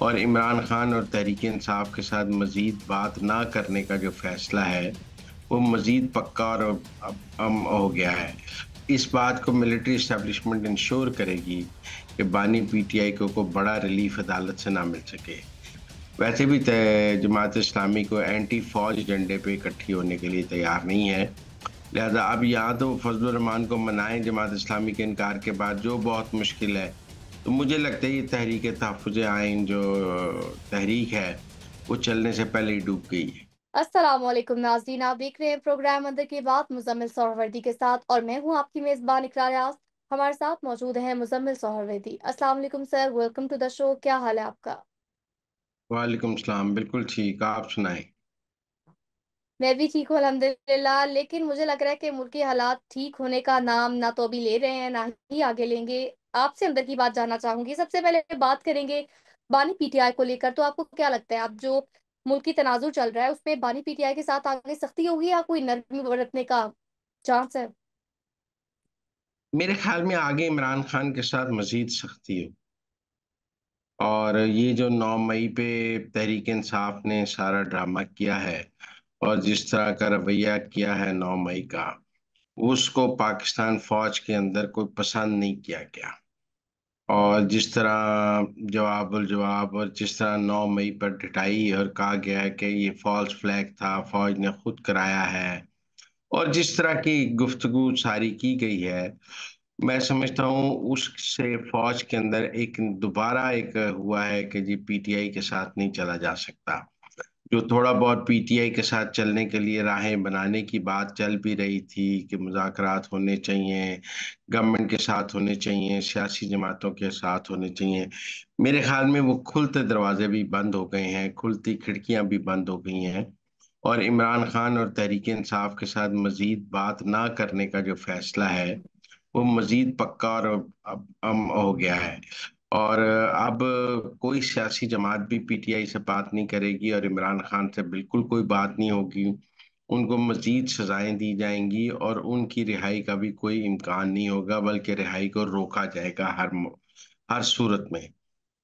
और इमरान खान और तहरीक इंसाफ के साथ मजीद बात ना करने का जो फैसला है वो मजीद पक्का और अब हो गया है। इस बात को मिलिट्री इस्टेब्लिशमेंट इंश्योर करेगी कि बानी पीटीआई को बड़ा रिलीफ अदालत से ना मिल सके। वैसे भी जमात इस्लामी को एंटी फौज एजेंडे पे इकट्ठी होने के लिए तैयार नहीं है। लिहाजा अब यहाँ तो फजलुर रहमान को मनाएं जमात इस्लामी के इनकार के बाद, जो बहुत मुश्किल है। तो मुझे लगता है ये तहरीक तहफ़्फ़ुज़ आइन जो तहरीक है वो चलने से पहले ही डूब गई है। अस्सलाम वालेकुम नाज़रीन, आप देख रहे हैं प्रोग्राम अंदर की बात मुजम्मिल सोहरवर्दी के साथ और मैं हूं आपकी मेज़बान इकरार यास। हमारे साथ मौजूद हैं मुजम्मिल सोहरवर्दी। अस्सलाम वालेकुम sir, welcome to the show. क्या हाल है आपका? वालेकुम सलाम, बिल्कुल ठीक, आप सुनाएं। मैं भी ठीक हूँ अल्हम्दुलिल्लाह, लेकिन मुझे लग रहा है कि मुल्की हालात ठीक होने का नाम ना तो अभी ले रहे हैं ना ही आगे लेंगे। आपसे अंदर की बात जानना चाहूंगी। सबसे पहले बात करेंगे बानी पीटीआई को लेकर। तो आपको क्या लगता है, अब जो मुल्की तनाजुर चल रहा है उसमें बानी पीटीआई के साथ आगे सख्ती होगी या कोई नरमी बरतने का चांस है? मेरे ख्याल में आगे इमरान खान के साथ मजीद सख्ती हो। और ये जो 9 मई पे तहरीक इंसाफ ने सारा ड्रामा किया है और जिस तरह का रवैया किया है 9 मई का, उसको पाकिस्तान फौज के अंदर कोई पसंद नहीं किया गया। और जिस तरह जवाब जवाब और जिस तरह 9 मई पर डिटाई और कहा गया है कि ये फॉल्स फ्लैग था, फौज ने खुद कराया है, और जिस तरह की गुफ्तगू सारी की गई है, मैं समझता हूँ उससे फौज के अंदर एक दोबारा एक हुआ है कि जी पीटीआई के साथ नहीं चला जा सकता। जो थोड़ा बहुत पीटीआई के साथ चलने के लिए राहें बनाने की बात चल भी रही थी कि मुज़ाकरात होने चाहिए, गवर्नमेंट के साथ होने चाहिए, सियासी जमातों के साथ होने चाहिए। मेरे ख्याल में वो खुलते दरवाजे भी बंद हो गए हैं, खुलती खिड़कियां भी बंद हो गई हैं। और इमरान खान और तहरीक इंसाफ के साथ मजीद बात ना करने का जो फैसला है वो मजीद पक्का और अब हो गया है। और अब कोई सियासी जमात भी पीटीआई से बात नहीं करेगी और इमरान खान से बिल्कुल कोई बात नहीं होगी। उनको मजीद सजाएं दी जाएंगी और उनकी रिहाई का भी कोई इम्कान नहीं होगा, बल्कि रिहाई को रोका जाएगा हर सूरत में।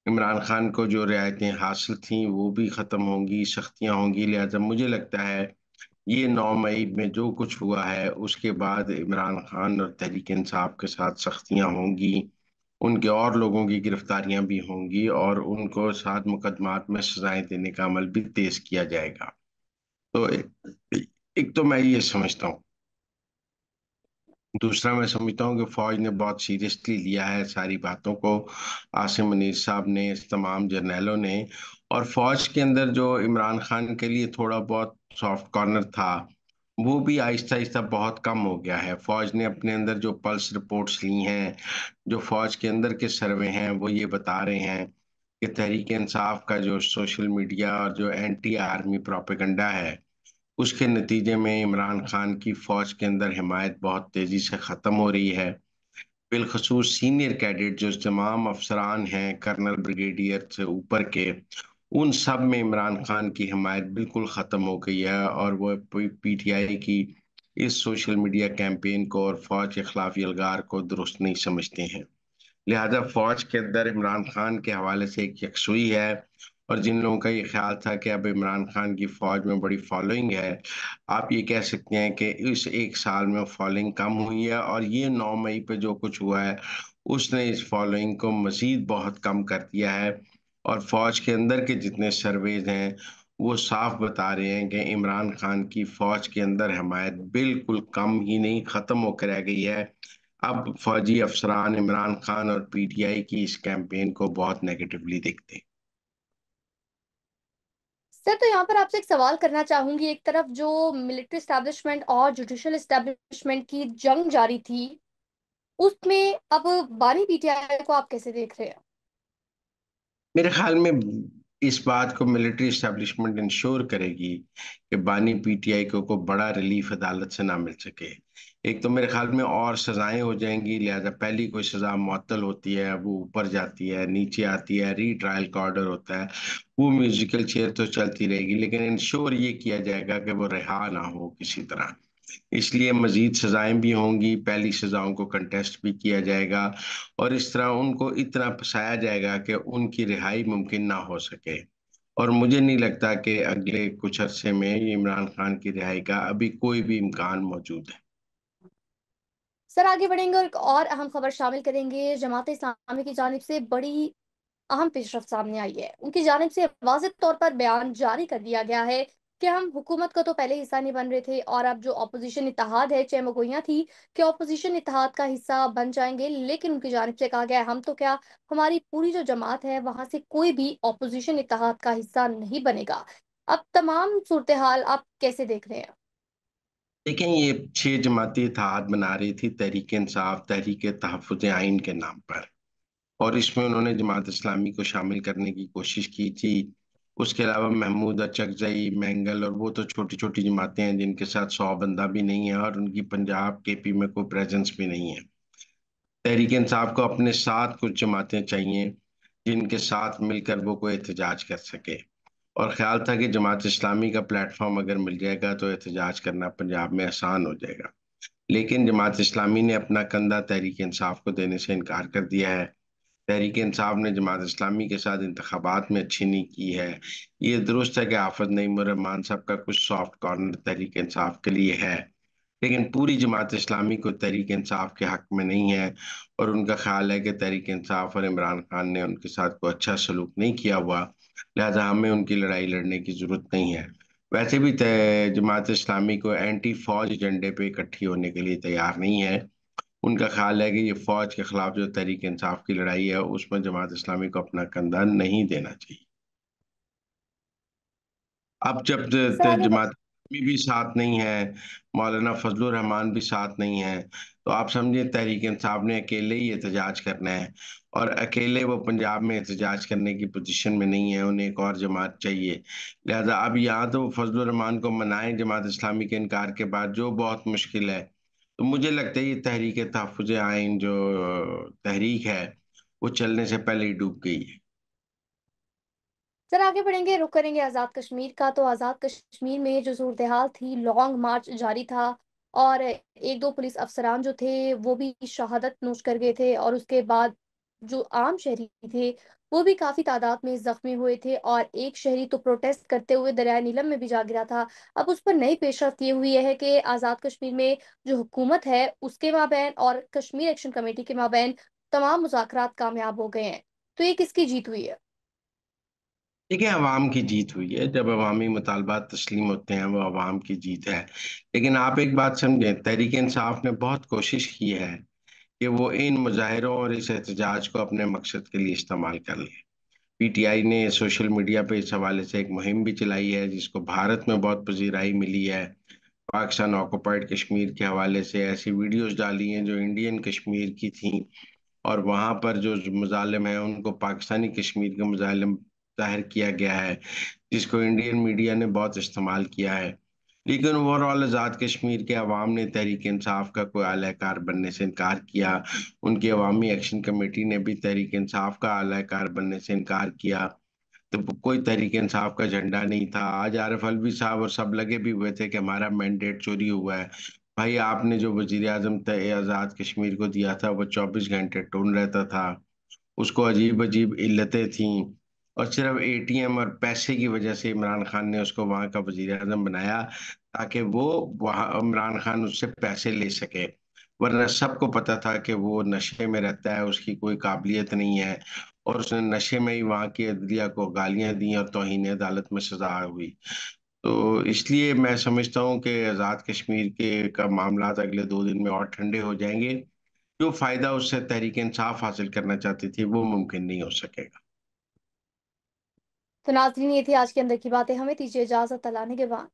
इमरान खान को जो रियायतें हासिल थीं वो भी खत्म होंगी, सख्तियां होंगी। लिहाजा मुझे लगता है ये 9 मई में जो कुछ हुआ है उसके बाद इमरान खान और तहरीक इंसाफ के साथ सख्तियां होंगी, उनके और लोगों की गिरफ्तारियां भी होंगी और उनको सात मुकदमात में सजाएं देने का अमल भी तेज किया जाएगा। तो एक तो मैं ये समझता हूँ। दूसरा मैं समझता हूँ कि फौज ने बहुत सीरियसली लिया है सारी बातों को, आसिम मुनीर साहब ने, इस तमाम जर्नैलों ने। और फौज के अंदर जो इमरान खान के लिए थोड़ा बहुत सॉफ्ट कॉर्नर था वो भी आहिस्ता आहिस्ता बहुत कम हो गया है। फौज ने अपने अंदर जो पल्स रिपोर्ट्स ली हैं, जो फौज के अंदर के सर्वे हैं, वो ये बता रहे हैं कि तहरीक इंसाफ का जो सोशल मीडिया और जो एंटी आर्मी प्रोपेगेंडा है उसके नतीजे में इमरान खान की फौज के अंदर हिमायत बहुत तेजी से खत्म हो रही है। बिलखसूस सीनियर कैडेट जो तमाम अफसरान हैं, कर्नल ब्रिगेडियर से ऊपर के, उन सब में इमरान खान की हिमायत बिल्कुल खत्म हो गई है और वो पीटीआई की इस सोशल मीडिया कैंपेन को और फौज के खिलाफ यलगार को दुरुस्त नहीं समझते हैं। लिहाजा फौज के अंदर इमरान खान के हवाले से एक यकसुई है। और जिन लोगों का ये ख्याल था कि अब इमरान खान की फौज में बड़ी फॉलोइंग है, आप ये कह सकते हैं कि इस एक साल में फॉलोइंग कम हुई है और ये 9 मई पे जो कुछ हुआ है उसने इस फॉलोइंग को मजीद बहुत कम कर दिया है। और फौज के अंदर के जितने सर्वेज हैं वो साफ बता रहे हैं कि इमरान खान की फौज के अंदर हमायत बिल्कुल कम ही नहीं, खत्म होकर रह गई है। अब फौजी अफसरान इमरान खान और पीटीआई की इस कैंपेन को बहुत नेगेटिवली देखते हैं। सर, तो यहाँ पर आपसे एक सवाल करना चाहूंगी। एक तरफ जो मिलिट्री एस्टेब्लिशमेंट और जुडिशियल एस्टेब्लिशमेंट की जंग जारी थी, उसमें अब बानी पीटीआई को आप कैसे देख रहे हैं? मेरे ख्याल में इस बात को मिलिट्री एस्टेब्लिशमेंट इंश्योर करेगी कि बानी पीटीआई को बड़ा रिलीफ अदालत से ना मिल सके। एक तो मेरे ख्याल में और सजाएं हो जाएंगी। लिहाजा पहली कोई सजा मुअत्तल होती है, वो ऊपर जाती है, नीचे आती है, री ट्रायल का ऑर्डर होता है, वो म्यूजिकल चेयर तो चलती रहेगी, लेकिन इंश्योर ये किया जाएगा कि वो रिहा ना हो किसी तरह। इसलिए मजीद सजाएं भी होंगी, पहली सजाओं को कंटेस्ट भी किया जाएगा, और इस तरह उनको इतना फंसाया जाएगा कि उनकी रिहाई मुमकिन ना हो सके। और मुझे नहीं लगता कि अगले कुछ अरसे में इमरान खान की रिहाई का अभी कोई भी इम्कान मौजूद है। सर आगे बढ़ेंगे और एक और अहम खबर शामिल करेंगे। जमात इस्लामी की जानिब से बड़ी अहम पेशरफ सामने आई है। उनकी जानिब से वाज़ेह तौर पर बयान जारी कर दिया गया है कि हम हुकूमत का तो पहले हिस्सा नहीं बन रहे थे, और अब जो अपोजिशन इत्तेहाद है, चाहे गोइयां थी कि अपोजिशन इत्तेहाद का हिस्सा बन जाएंगे, लेकिन उनकी जानिब से कहा गया है हम तो क्या, हमारी पूरी जो जमात है वहां से कोई भी अपोजिशन इत्तेहाद का हिस्सा नहीं बनेगा। अब तमाम सूरत हाल आप कैसे देख रहे हैं? देखें, ये 6 जमाती इत्तेहाद बना रही थी तहरीक इंसाफ, तहरीक तहफ़्फ़ुज़ आइन के नाम पर, और इसमें उन्होंने जमात इस्लामी को शामिल करने की कोशिश की थी। उसके अलावा महमूद अचकजई, मैंगल, और वो तो छोटी छोटी जमातें हैं जिनके साथ 100 बंदा भी नहीं है, और उनकी पंजाब केपी में कोई प्रेजेंस भी नहीं है। तहरीक इंसाफ को अपने साथ कुछ जमातें चाहिए जिनके साथ मिलकर वो कोई एहतजाज कर सके, और ख्याल था कि जमात इस्लामी का प्लेटफॉर्म अगर मिल जाएगा तो एहतजाज करना पंजाब में आसान हो जाएगा। लेकिन जमात इस्लामी ने अपना कंधा तहरीक इंसाफ को देने से इनकार कर दिया है। तहरीक इंसाफ ने जमात इस्लामी के साथ इंतखाबात में अच्छी नहीं की है। ये दुरुस्त है कि आफत नईम और रहमान साहब का कुछ सॉफ्ट कॉर्नर तहरीक इंसाफ के लिए है, लेकिन पूरी जमात इस्लामी को तहरीक इंसाफ के हक में नहीं है, और उनका ख्याल है कि तहरीक इंसाफ और इमरान खान ने उनके साथ कोई अच्छा सलूक नहीं किया हुआ, लिहाजा हमें उनकी लड़ाई लड़ने की जरूरत नहीं है। वैसे भी जमात इस्लामी को एंटी फौज एजेंडे पे इकट्ठी होने के लिए तैयार नहीं है। उनका ख्याल है कि ये फौज के खिलाफ जो तहरीक इंसाफ की लड़ाई है उसमें जमात इस्लामी को अपना कंधा नहीं देना चाहिए। अब जब सर आगे जमात इस्लामी भी साथ नहीं है, मौलाना फजलुर रहमान भी साथ नहीं है, तो आप समझे तहरीक इंसाफ ने अकेले ही एहतजाज करना है, और अकेले वो पंजाब में एहतजाज करने की पोजीशन में नहीं है, उन्हें एक और जमात चाहिए। लिहाजा अब यहाँ तो फजलुर रहमान को मनाएं जमात इस्लामी के इनकार के बाद, जो बहुत मुश्किल है। तो मुझे लगता है ये तहरीक तहफ़्फ़ुज़ आइन जो तहरीक है वो चलने से पहले ही डूब गई है। सर आगे बढ़ेंगे, रुक करेंगे आज़ाद कश्मीर का। तो आज़ाद कश्मीर में जो सूरत हाल थी, लॉन्ग मार्च जारी था, और एक दो पुलिस अफसरान जो थे वो भी शहादत नोश कर गए थे, और उसके बाद जो आम शहरी थे वो भी काफी तादाद में जख्मी हुए थे, और एक शहरी तो प्रोटेस्ट करते हुए दरिया नीलम में भी जा गिरा था। अब उस पर नई पेशरफ्त ये हुई है कि आज़ाद कश्मीर में जो हुकूमत है उसके माबैन और कश्मीर एक्शन कमेटी के माबैन तमाम मुज़ाकरात कामयाब हो गए हैं। तो ये किसकी जीत हुई है? देखिए, अवाम की जीत हुई है। जब अवामी मुतालबात तस्लीम होते हैं वो अवाम की जीत है। लेकिन आप एक बात समझें, तहरीक इंसाफ ने बहुत कोशिश की है कि वो इन मुजाहिरों और इस एहतजाज को अपने मकसद के लिए इस्तेमाल कर ले। पीटीआई ने सोशल मीडिया पे इस हवाले से एक मुहिम भी चलाई है जिसको भारत में बहुत पजीराई मिली है। पाकिस्तान ऑक्युपाइड कश्मीर के हवाले से ऐसी वीडियोस डाली हैं जो इंडियन कश्मीर की थी, और वहां पर जो मुजालिम है उनको पाकिस्तानी कश्मीर के मुजालिम जाहिर किया गया है, जिसको इंडियन मीडिया ने बहुत इस्तेमाल किया है। लेकिन ओवरऑल आज़ाद कश्मीर के अवाम ने तहरीक इंसाफ का कोई आलाकार बनने से इनकार किया। उनकी अवामी एक्शन कमेटी ने भी तहरीक इंसाफ का आलाकार बनने से इनकार किया। तो कोई तहरीक इंसाफ का झंडा नहीं था। आज आरिफ अलवी साहब और सब लगे भी हुए थे कि हमारा मैंडेट चोरी हुआ है। भाई, आपने जो वजीर आजम आज़ाद कश्मीर को दिया था वो 24 घंटे टून रहता था, उसको अजीब अजीब इल्लतें थीं, और सिर्फ एटीएम और पैसे की वजह से इमरान खान ने उसको वहां का वजीर आजम बनाया, ताकि वो वहां इमरान खान उससे पैसे ले सके। वरना सबको पता था कि वो नशे में रहता है, उसकी कोई काबिलियत नहीं है, और उसने नशे में ही वहां की अदलिया को गालियां दी और तौहीन अदालत में सजा हुई। तो इसलिए मैं समझता हूँ कि आज़ाद कश्मीर के का मामला अगले 2 दिन में और ठंडे हो जाएंगे। जो फायदा उससे तहरीक इंसाफ हासिल करना चाहती थी वो मुमकिन नहीं हो सकेगा। तो नाज़रीन, ये थी आज के अंदर की बातें। हमें दीजिए इजाजत। अल्लाह ने के बाद।